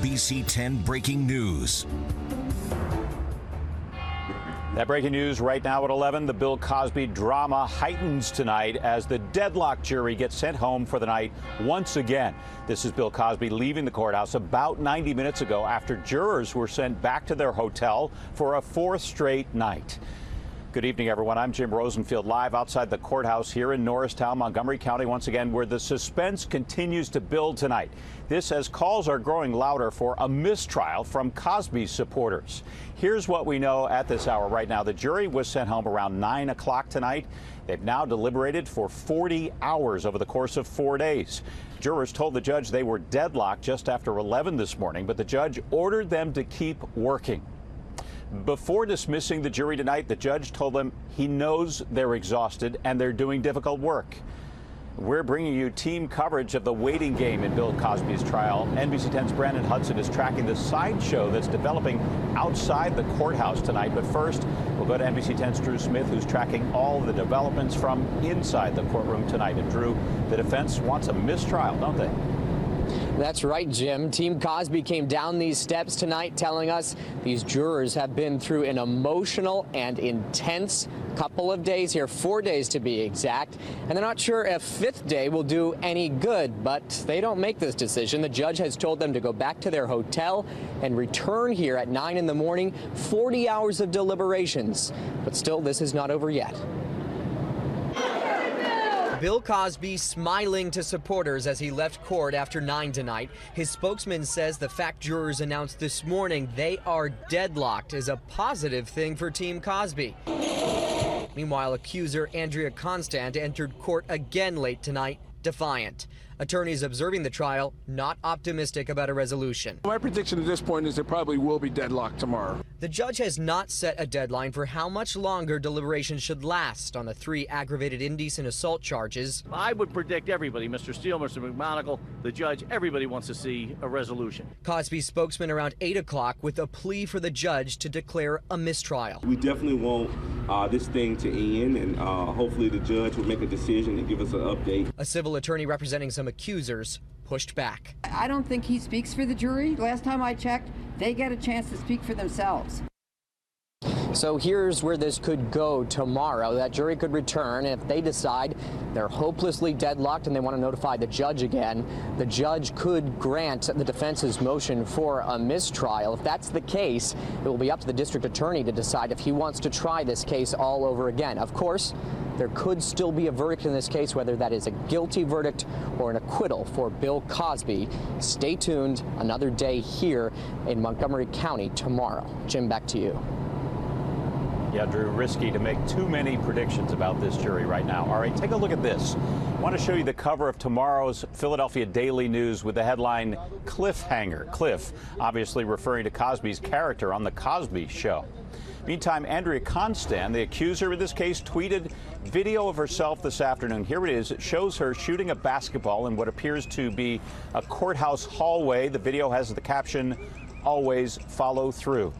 NBC 10 breaking news. That breaking news right now at 11. The Bill Cosby drama heightens tonight as the deadlock jury gets sent home for the night once again. This is Bill Cosby leaving the courthouse about 90 minutes ago after jurors were sent back to their hotel for a fourth straight night. Good evening, everyone. I'm Jim Rosenfield, live outside the courthouse here in Norristown, Montgomery County, once again, where the suspense continues to build tonight. This as calls are growing louder for a mistrial from Cosby's supporters. Here's what we know at this hour right now. The jury was sent home around 9 o'clock tonight. They've now deliberated for 40 hours over the course of 4 days. Jurors told the judge they were deadlocked just after 11 this morning, but the judge ordered them to keep working. Before dismissing the jury tonight, the judge told them he knows they're exhausted and they're doing difficult work. We're bringing you team coverage of the waiting game in Bill Cosby's trial. NBC 10's Brandon Hudson is tracking the sideshow that's developing outside the courthouse tonight. But first, we'll go to NBC 10's Drew Smith, who's tracking all the developments from inside the courtroom tonight. And Drew, the defense wants a mistrial, don't they? That's right, Jim. Team Cosby came down these steps tonight telling us these jurors have been through an emotional and intense couple of days here, 4 days to be exact, and they're not sure if fifth day will do any good, but they don't make this decision. The judge has told them to go back to their hotel and return here at 9 in the morning, 40 hours of deliberations. But still, this is not over yet. Bill Cosby smiling to supporters as he left court after 9 tonight. His spokesman says the fact jurors announced this morning they are deadlocked is a positive thing for Team Cosby. Meanwhile, accuser Andrea Constant entered court again late tonight, defiant. Attorneys observing the trial not optimistic about a resolution. My prediction at this point is it probably will be deadlocked tomorrow. The judge has not set a deadline for how much longer deliberations should last on the 3 aggravated indecent assault charges. I would predict everybody, Mr. Steele, Mr. McMonagle, the judge, everybody wants to see a resolution. Cosby's spokesman around 8 o'clock with a plea for the judge to declare a mistrial. We definitely want this thing to end, and hopefully the judge will make a decision and give us an update. A civil attorney representing some accusers pushed back. I don't think he speaks for the jury. Last time I checked, they get a chance to speak for themselves. So here's where this could go tomorrow. That jury could return, and if they decide they're hopelessly deadlocked and they want to notify the judge again, the judge could grant the defense's motion for a mistrial. If that's the case, it will be up to the district attorney to decide if he wants to try this case all over again. Of course, there could still be a verdict in this case, whether that is a guilty verdict or an acquittal for Bill Cosby. Stay tuned. Another day here in Montgomery County tomorrow. Jim, back to you. Yeah, Drew, risky to make too many predictions about this jury right now. All right, take a look at this. I want to show you the cover of tomorrow's Philadelphia Daily News with the headline Cliffhanger. Cliff, obviously referring to Cosby's character on The Cosby Show. Meantime, Andrea Constant, the accuser in this case, tweeted video of herself this afternoon. Here it is. It shows her shooting a basketball in what appears to be a courthouse hallway. The video has the caption, "Always follow through."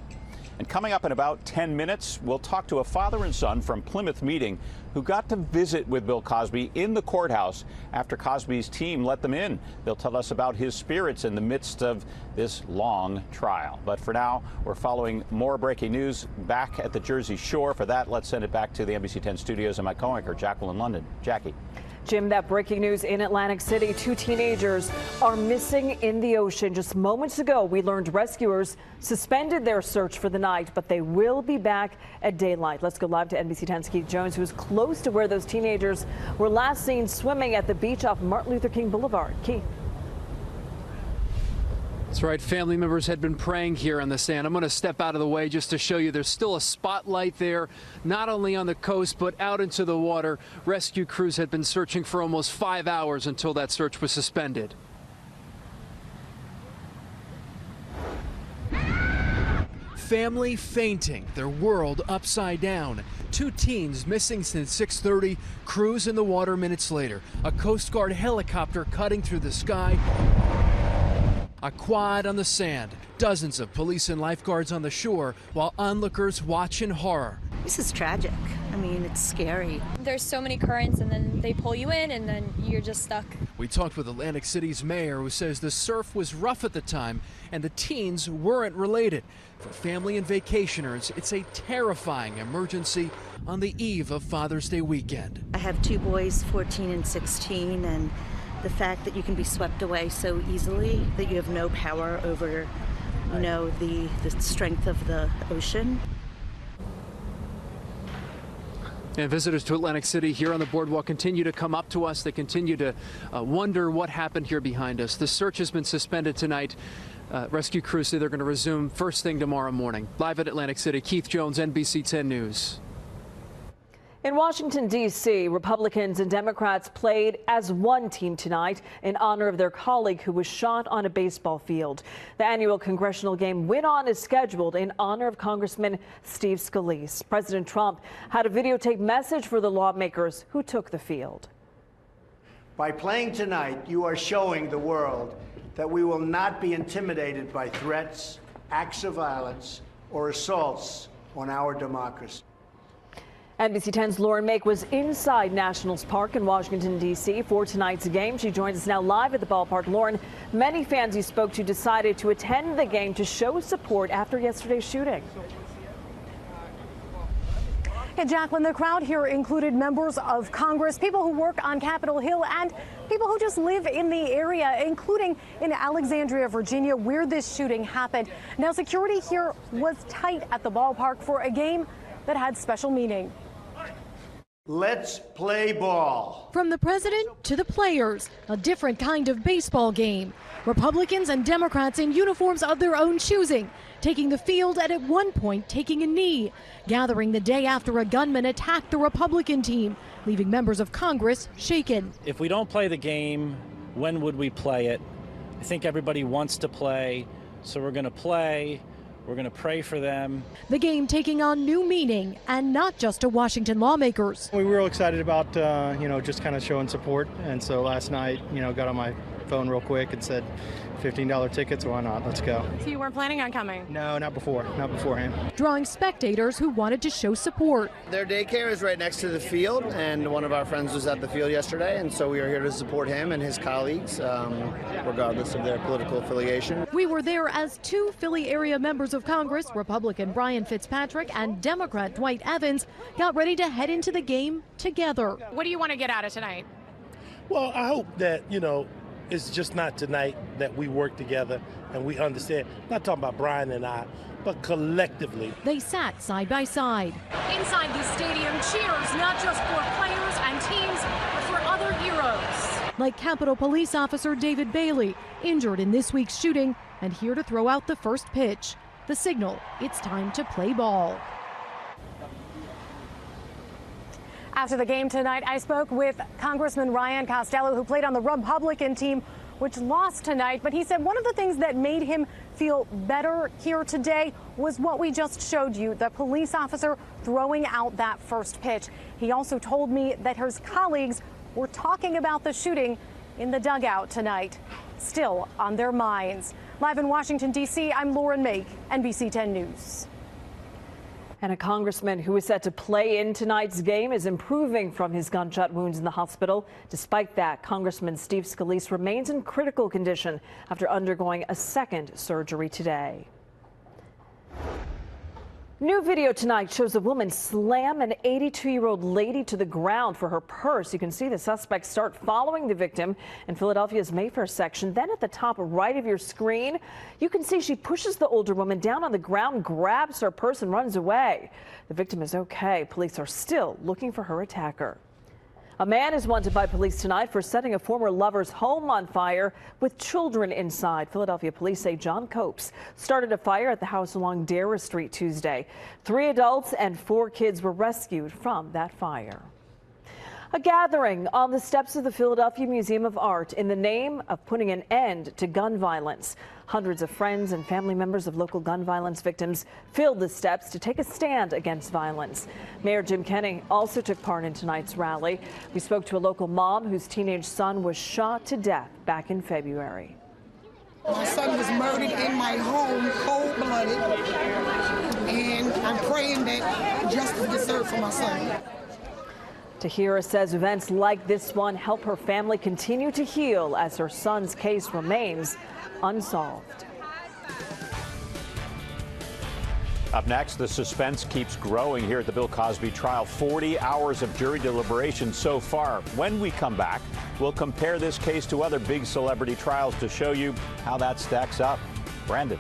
And coming up in about 10 minutes, we'll talk to a father and son from Plymouth Meeting who got to visit with Bill Cosby in the courthouse after Cosby's team let them in. They'll tell us about his spirits in the midst of this long trial. But for now, we're following more breaking news back at the Jersey Shore. For that, let's send it back to the NBC 10 studios and my co-anchor, Jacqueline London. Jackie. Jim, that breaking news in Atlantic City. 2 teenagers are missing in the ocean. Just moments ago, we learned rescuers suspended their search for the night, but they will be back at daylight. Let's go live to NBC 10's Keith Jones, who is close to where those teenagers were last seen swimming at the beach off Martin Luther King Boulevard. Keith. That's right. Family members had been praying here on the sand. I'm going to step out of the way just to show you there's still a spotlight there, not only on the coast, but out into the water. Rescue crews had been searching for almost 5 hours until that search was suspended. Family fainting, their world upside down. 2 teens missing since 6:30, crews in the water minutes later. A Coast Guard helicopter cutting through the sky. A quad on the sand, dozens of police and lifeguards on the shore while onlookers watch in horror. This is tragic. I mean, it's scary. There's so many currents and then they pull you in and then you're just stuck. We talked with Atlantic City's mayor, who says the surf was rough at the time and the teens weren't related. For family and vacationers, it's a terrifying emergency on the eve of Father's Day weekend. I have two boys, 14 and 16, and the fact that you can be swept away so easily, that you have no power over, the strength of the ocean. And visitors to Atlantic City here on the boardwalk continue to come up to us. They continue to wonder what happened here behind us. The search has been suspended tonight. Rescue crews say they're going to resume first thing tomorrow morning. Live at Atlantic City, Keith Jones, NBC 10 News. In Washington, D.C., Republicans and Democrats played as one team tonight in honor of their colleague who was shot on a baseball field. The annual congressional game went on as scheduled in honor of Congressman Steve Scalise. President Trump had a videotape message for the lawmakers who took the field. By playing tonight, you are showing the world that we will not be intimidated by threats, acts of violence, or assaults on our democracy. NBC 10's Lauren Make was inside Nationals Park in Washington, D.C. for tonight's game. She joins us now live at the ballpark. Lauren, many fans you spoke to decided to attend the game to show support after yesterday's shooting. Hey, Jacqueline, the crowd here included members of Congress, people who work on Capitol Hill, and people who just live in the area, including in Alexandria, Virginia, where this shooting happened. Now, security here was tight at the ballpark for a game that had special meaning. Let's play ball. From the president to the players, a different kind of baseball game. Republicans and Democrats in uniforms of their own choosing, taking the field and at one point taking a knee, gathering the day after a gunman attacked the Republican team, leaving members of Congress shaken. If we don't play the game, when would we play it? I think everybody wants to play, so we're going to play. We're going to pray for them. The game taking on new meaning, and not just to Washington lawmakers. We were real excited about, just kind of showing support. And so last night, got on my phone real quick and said, $15 tickets, why not? Let's go. So you weren't planning on coming? No, not beforehand. Drawing spectators who wanted to show support. Their daycare is right next to the field, and one of our friends was at the field yesterday, and so we are here to support him and his colleagues, regardless of their political affiliation. We were there as two Philly area members of Congress, Republican Brian Fitzpatrick and Democrat Dwight Evans, got ready to head into the game together. What do you want to get out of tonight? Well, I hope that, it's just not tonight that we work together and we understand, not talking about Brian and I, but collectively. They sat side by side. Inside the stadium, cheers not just for players and teams, but for other heroes. Like Capitol Police Officer David Bailey, injured in this week's shooting and here to throw out the first pitch. The signal, it's time to play ball. After the game tonight, I spoke with Congressman Ryan Costello, who played on the Republican team, which lost tonight. But he said one of the things that made him feel better here today was what we just showed you, the police officer throwing out that first pitch. He also told me that his colleagues were talking about the shooting in the dugout tonight, still on their minds. Live in Washington, D.C., I'm Lauren Make, NBC 10 News. And a congressman who is set to play in tonight's game is improving from his gunshot wounds in the hospital. Despite that, Congressman Steve Scalise remains in critical condition after undergoing a second surgery today. New video tonight shows a woman slam an 82-year-old lady to the ground for her purse. You can see the suspect start following the victim in Philadelphia's Mayfair section. Then at the top right of your screen, you can see she pushes the older woman down on the ground, grabs her purse and runs away. The victim is okay. Police are still looking for her attacker. A man is wanted by police tonight for setting a former lover's home on fire with children inside. Philadelphia police say John Copes started a fire at the house along Dara Street Tuesday. 3 adults and 4 kids were rescued from that fire. A gathering on the steps of the Philadelphia Museum of Art in the name of putting an end to gun violence. Hundreds of friends and family members of local gun violence victims filled the steps to take a stand against violence. Mayor Jim Kenney also took part in tonight's rally. We spoke to a local mom whose teenage son was shot to death back in February. My son was murdered in my home, cold-blooded, and I'm praying that justice gets served for my son. Tahira says events like this one help her family continue to heal as her son's case remains unsolved. Up next, the suspense keeps growing here at the Bill Cosby trial. 40 hours of jury deliberation so far. When we come back, we'll compare this case to other big celebrity trials to show you how that stacks up. Brandon.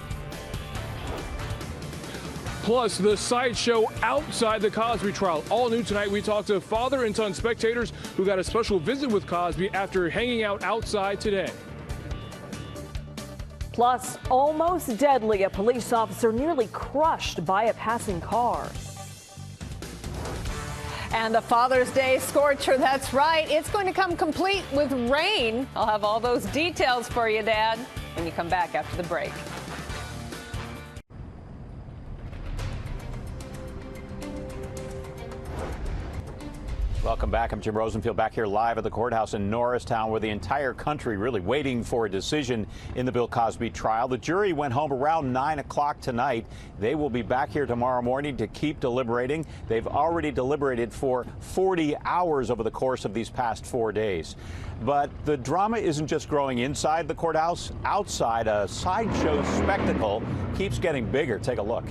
Plus, the sideshow outside the Cosby trial. All new tonight, we talk to father and son spectators who got a special visit with Cosby after hanging out outside today. Plus, almost deadly, a police officer nearly crushed by a passing car. And the Father's Day scorcher, that's right. It's going to come complete with rain. I'll have all those details for you, Dad, when you come back after the break. Welcome back. I'm Jim Rosenfield, back here live at the courthouse in Norristown, where the entire country really waiting for a decision in the Bill Cosby trial. The jury went home around 9 o'clock tonight. They will be back here tomorrow morning to keep deliberating. They've already deliberated for 40 hours over the course of these past 4 days. But the drama isn't just growing inside the courthouse. Outside, a sideshow spectacle keeps getting bigger. Take a look.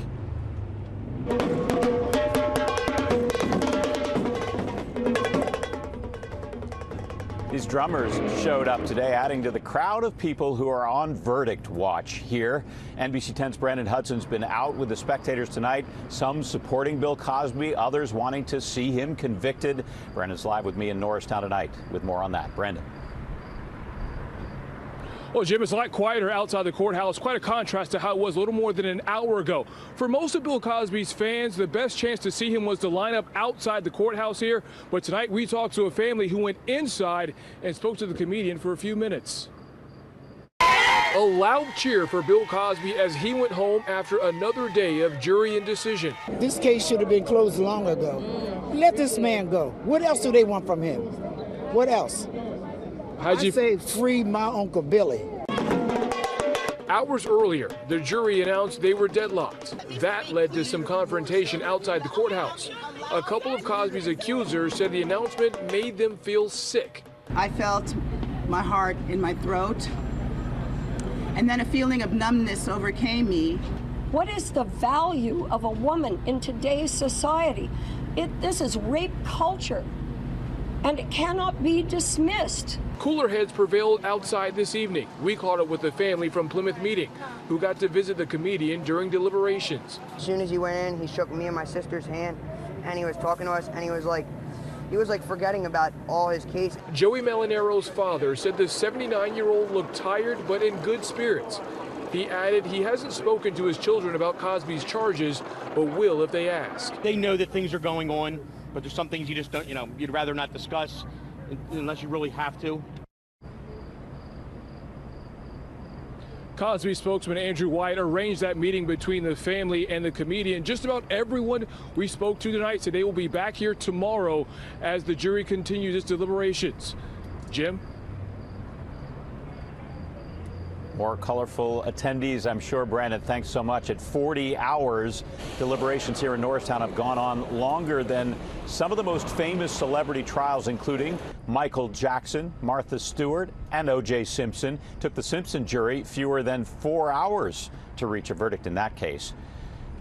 These drummers showed up today, adding to the crowd of people who are on verdict watch here. NBC 10's Brandon Hudson's been out with the spectators tonight, some supporting Bill Cosby, others wanting to see him convicted. Brandon's live with me in Norristown tonight with more on that. Brandon. Well, Jim, it's a lot quieter outside the courthouse, quite a contrast to how it was a little more than an hour ago. For most of Bill Cosby's fans, the best chance to see him was to line up outside the courthouse here. But tonight we talked to a family who went inside and spoke to the comedian for a few minutes. A loud cheer for Bill Cosby as he went home after another day of jury indecision. This case should have been closed long ago. Let this man go. What else do they want from him? What else? I say free my Uncle Billy. Hours earlier, the jury announced they were deadlocked. That led to some confrontation outside the courthouse. A couple of Cosby's accusers said the announcement made them feel sick. I felt my heart in my throat, and then a feeling of numbness overcame me. What is the value of a woman in today's society? This is rape culture, and it cannot be dismissed. Cooler heads prevailed outside this evening. We caught up with the family from Plymouth Meeting, who got to visit the comedian during deliberations. As soon as he went in, he shook me and my sister's hand, and he was talking to us, and he was like forgetting about all his case. Joey Melinero's father said the 79-year-old looked tired but in good spirits. He added he hasn't spoken to his children about Cosby's charges, but will if they ask. They know that things are going on, but there's some things you just don't, you'd rather not discuss unless you really have to. Cosby spokesman Andrew White arranged that meeting between the family and the comedian. Just about everyone we spoke to tonight said they will be back here tomorrow as the jury continues its deliberations. Jim? More colorful attendees, I'm sure. Brandon, thanks so much. At 40 hours, deliberations here in Norristown have gone on longer than some of the most famous celebrity trials, including Michael Jackson, Martha Stewart, and O.J. Simpson. Took the Simpson jury fewer than 4 hours to reach a verdict in that case.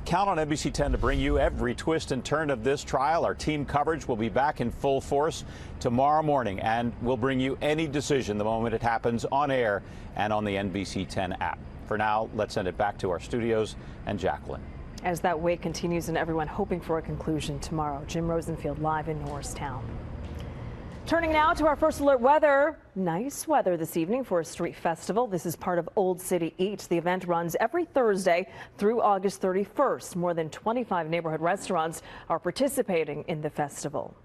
Count on NBC 10 to bring you every twist and turn of this trial. Our team coverage will be back in full force tomorrow morning, and we'll bring you any decision the moment it happens on air and on the NBC 10 app. For now, let's send it back to our studios and Jacqueline. As that wait continues and everyone hoping for a conclusion tomorrow, Jim Rosenfield live in Norristown. Turning now to our first alert weather. Nice weather this evening for a street festival. This is part of Old City Eats. The event runs every Thursday through August 31st. More than 25 neighborhood restaurants are participating in the festival.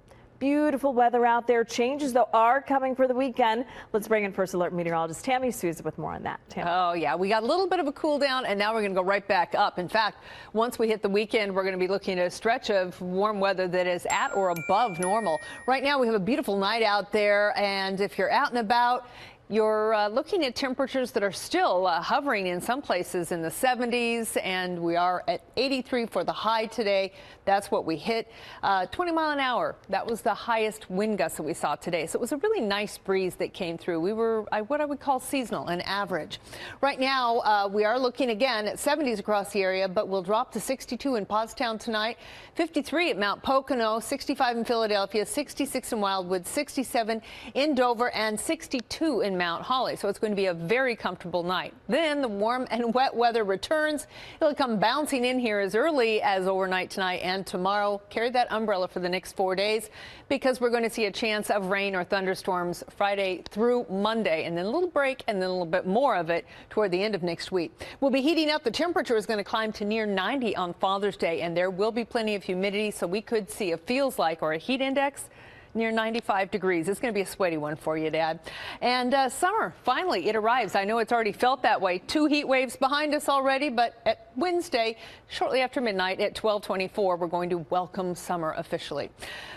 Beautiful weather out there. Changes, though, are coming for the weekend. Let's bring in First Alert meteorologist Tammy Souza with more on that. Tammy. Oh, yeah. We got a little bit of a cool down, and now we're going to go right back up. In fact, once we hit the weekend, we're going to be looking at a stretch of warm weather that is at or above normal. Right now, we have a beautiful night out there, and if you're out and about, You're looking at temperatures that are still hovering in some places in the 70s, and we are at 83 for the high today. That's what we hit. 20 mile an hour. That was the highest wind gust that we saw today. So it was a really nice breeze that came through. We were what I would call seasonal and average. Right now, we are looking again at 70s across the area, but we'll drop to 62 in Pottstown tonight, 53 at Mount Pocono, 65 in Philadelphia, 66 in Wildwood, 67 in Dover, and 62 in Mount Holly. So it's going to be a very comfortable night. Then the warm and wet weather returns. It'll come bouncing in here as early as overnight tonight and tomorrow. Carry that umbrella for the next 4 days because we're going to see a chance of rain or thunderstorms Friday through Monday, and then a little break and then a little bit more of it toward the end of next week. We'll be heating up. The temperature is going to climb to near 90 on Father's Day, and there will be plenty of humidity, so we could see a feels like or a heat index near 95 degrees. It's going to be a sweaty one for you, Dad. And summer, finally, it arrives. I know it's already felt that way. 2 heat waves behind us already, but at Wednesday, shortly after midnight at 12:24, we're going to welcome summer officially.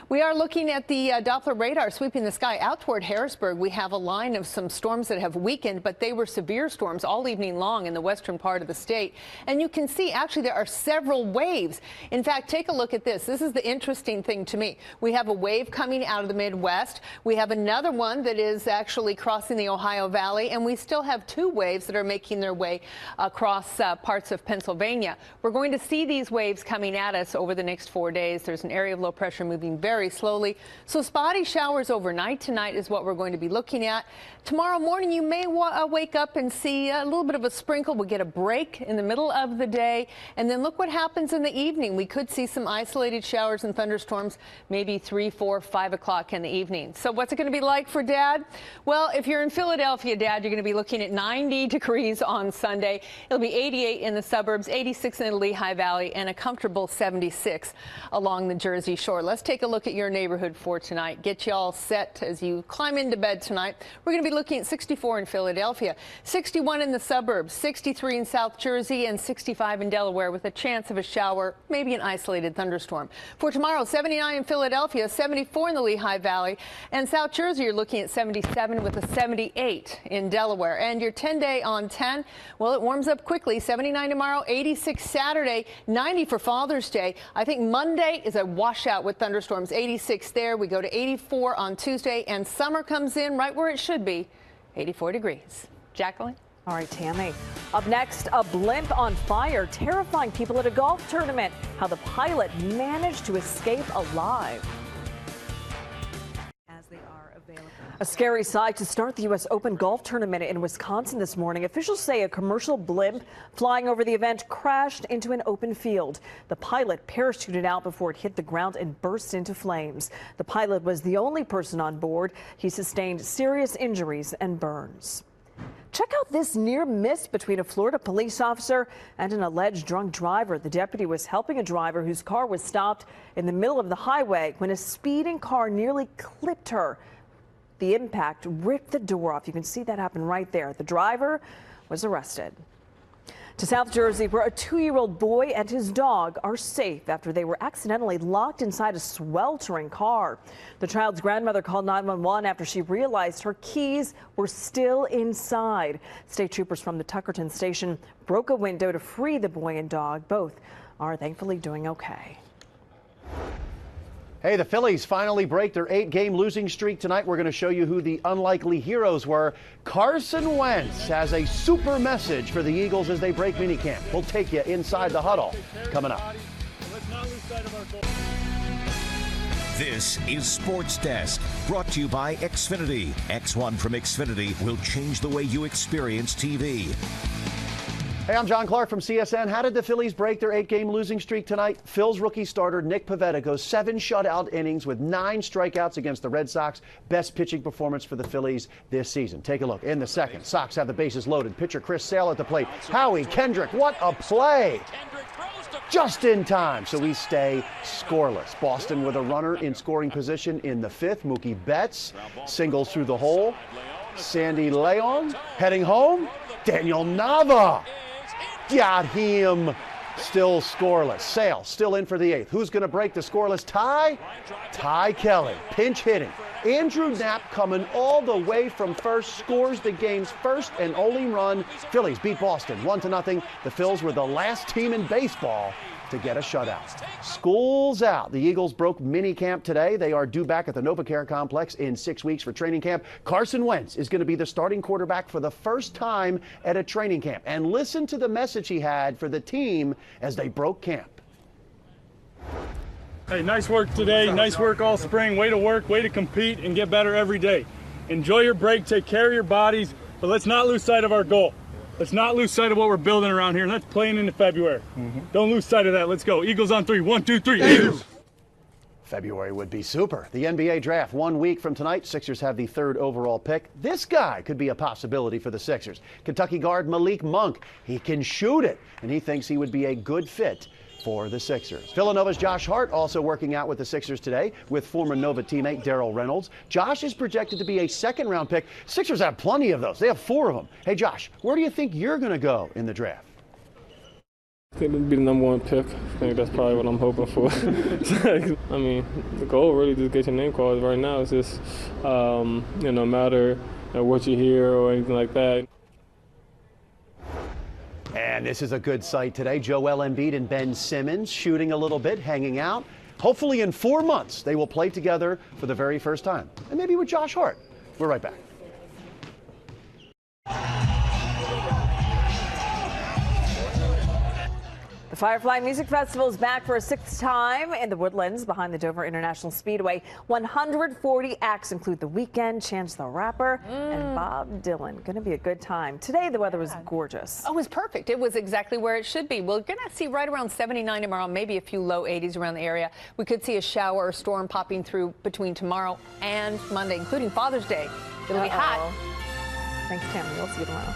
We are looking at the Doppler radar sweeping the sky out toward Harrisburg. We have a line of some storms that have weakened, but they were severe storms all evening long in the western part of the state. And you can see, actually, there are several waves. In fact, take a look at this. This is the interesting thing to me. We have a wave coming out of the Midwest. We have another one that is actually crossing the Ohio Valley, and we still have 2 waves that are making their way across parts of Pennsylvania. We're going to see these waves coming at us over the next 4 days. There's an area of low pressure moving very slowly. So spotty showers overnight tonight is what we're going to be looking at. Tomorrow morning, you may wake up and see a little bit of a sprinkle. We'll get a break in the middle of the day, and then look what happens in the evening. We could see some isolated showers and thunderstorms, maybe 3, 4, 5 o'clock in the evening. So what's it going to be like for Dad? Well, if you're in Philadelphia, Dad, you're going to be looking at 90 degrees on Sunday. It'll be 88 in the suburbs, 86 in the Lehigh Valley, and a comfortable 76 along the Jersey Shore. Let's take a look at your neighborhood for tonight. Get you all set as you climb into bed tonight. We're going to be looking at 64 in Philadelphia, 61 in the suburbs, 63 in South Jersey, and 65 in Delaware with a chance of a shower, maybe an isolated thunderstorm. For tomorrow, 79 in Philadelphia, 74 in the Lehigh Valley, and South Jersey, you're looking at 77 with a 78 in Delaware. And your 10-day on 10, well, it warms up quickly. 79 tomorrow, 86 Saturday, 90 for Father's Day. I think Monday is a washout with thunderstorms, 86 there. We go to 84 on Tuesday, and summer comes in right where it should be, 84 degrees. Jacqueline? All right, Tammy. Up next, a blimp on fire, terrifying people at a golf tournament. How the pilot managed to escape alive. A scary sight to start the U.S. Open golf tournament in Wisconsin this morning. Officials say a commercial blimp flying over the event crashed into an open field. The pilot parachuted out before it hit the ground and burst into flames. The pilot was the only person on board. He sustained serious injuries and burns. Check out this near miss between a Florida police officer and an alleged drunk driver. The deputy was helping a driver whose car was stopped in the middle of the highway when a speeding car nearly clipped her. The impact ripped the door off. You can see that happen right there. The driver was arrested. To South Jersey, where a 2-year-old boy and his dog are safe after they were accidentally locked inside a sweltering car. The child's grandmother called 911 after she realized her keys were still inside. State troopers from the Tuckerton station broke a window to free the boy and dog. Both are thankfully doing okay. Hey, the Phillies finally break their 8-game losing streak tonight. We're going to show you who the unlikely heroes were. Carson Wentz has a super message for the Eagles as they break minicamp. We'll take you inside the huddle coming up. This is Sports Desk, brought to you by Xfinity. X1 from Xfinity will change the way you experience TV. Hey, I'm John Clark from CSN. How did the Phillies break their 8-game losing streak tonight? Phil's rookie starter Nick Pivetta goes 7 shutout innings with 9 strikeouts against the Red Sox. Best pitching performance for the Phillies this season. Take a look. In the second, Sox have the bases loaded. Pitcher Chris Sale at the plate. Howie Kendrick, what a play! Just in time, so we stay scoreless. Boston with a runner in scoring position in the 5th. Mookie Betts singles through the hole. Sandy Leon heading home. Daniel Nava got him. Still scoreless. Sale still in for the 8th. Who's going to break the scoreless tie? Ty Kelly, pinch hitting. Andrew Knapp coming all the way from first, scores the game's first and only run. Phillies beat Boston 1-0. The Phils were the last team in baseball to get a shutout. School's out. The Eagles broke minicamp today. They are due back at the NovaCare Complex in 6 weeks for training camp. Carson Wentz is going to be the starting quarterback for the first time at a training camp. And listen to the message he had for the team as they broke camp. Hey, nice work today. Nice work all spring. Way to work, way to compete, and get better every day. Enjoy your break, take care of your bodies, but let's not lose sight of our goal. Let's not lose sight of what we're building around here, and that's playing into February. Don't lose sight of that. Let's go. Eagles on 3. 1, 2, 3. Eagles! February would be super. The NBA draft 1 week from tonight. Sixers have the 3rd overall pick. This guy could be a possibility for the Sixers. Kentucky guard Malik Monk. He can shoot it, and he thinks he would be a good fit for the Sixers. Villanova's Josh Hart also working out with the Sixers today with former Nova teammate Darrell Reynolds. Josh is projected to be a 2nd-round pick. Sixers have plenty of those. They have 4 of them. Hey, Josh, where do you think you're going to go in the draft? I think it'll be the #1 pick. I think that's probably what I'm hoping for. I mean, the goal really just get your name called right now. It's just, no matter what you hear or anything like that. And this is a good sight today. Joel Embiid and Ben Simmons shooting a little bit, hanging out. Hopefully in 4 months, they will play together for the very first time. And maybe with Josh Hart. We're right back. The Firefly Music Festival is back for a 6th time in the Woodlands behind the Dover International Speedway. 140 acts include The Weeknd, Chance the Rapper, and Bob Dylan. Going to be a good time. Today, the weather was gorgeous. Oh, it was perfect. It was exactly where it should be. We're going to see right around 79 tomorrow, maybe a few low 80s around the area. We could see a shower or storm popping through between tomorrow and Monday, including Father's Day. It'll be hot. Thanks, Tammy. We'll see you tomorrow.